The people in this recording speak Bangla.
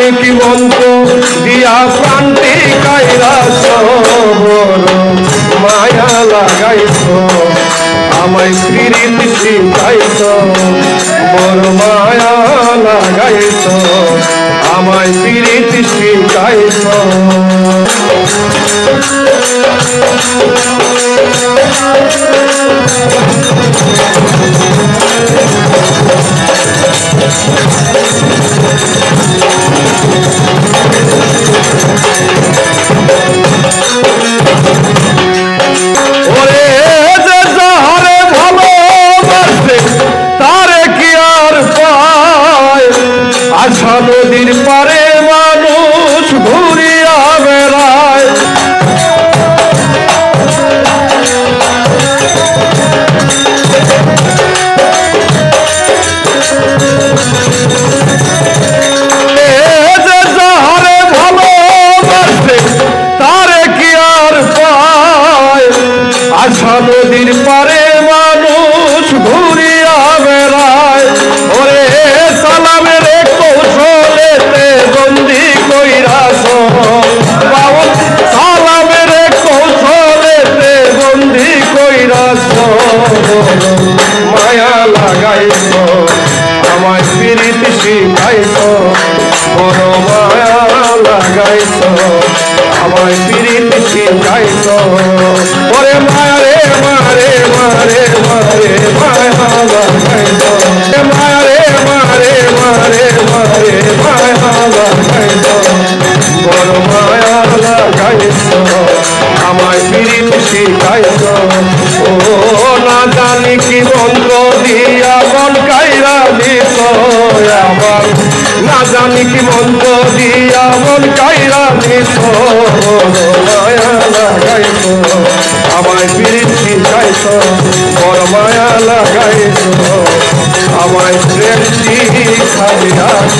জানি কি মন্ত্র দিয়া প্রান্তি কাইরাছ বড় মায়া লাগাইছ আমায় প্রীতি শিখাইছ বড় মায়া লাগাইছ আমায় প্রীতি শিখাইছ আশা নদীর পারে মানুষ ঘুরিয়া বেড়ায় যাহারে ভালোবাসে তারে কি আর পায় আশা নদীর পারে মানুষ ঘুরিয়া বেড়ায় ওরে সালামের কৌশলেতে বন্দি কইরাছ সালামের কৌশলেতে বন্দি কইরাছ মায়া লাগাইছ আমায় প্রীতি শিখাইছ বড় মায়া লাগাইছ আমায় প্রীতি শিখাইছ ওরে মায়া রে মারে মারে মারে মায়া লাগাইছ মায়া রে মারে মারে মারে মায়া লাগাইছ বড় মায়া লাগাইছ আমায় প্রীতি শিখাইছ ও না জানি কি মন্ত্র দিয়া মন কাইরা দিছ আমার না জানি কি মন্ত্র দিয়া মন কাইরা দিছ মায়া লাগাইছ আমায় প্রীতি শিখাইছ বড় মায়া লাগাইছ আমায় প্রেম শিখাইয়াছ